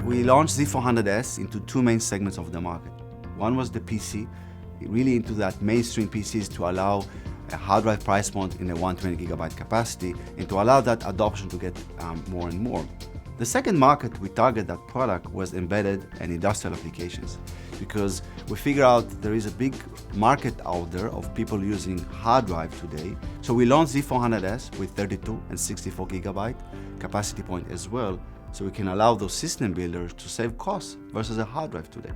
We launched Z400S into two main segments of the market. One was the PC, really into that mainstream PCs to allow a hard drive price point in a 120 gigabyte capacity and to allow that adoption to get more and more. The second market we target that product was embedded and industrial applications, because we figure out there is a big market out there of people using hard drive today. So we launched Z400S with 32 and 64 gigabyte capacity point as well, so we can allow those system builders to save costs versus a hard drive today.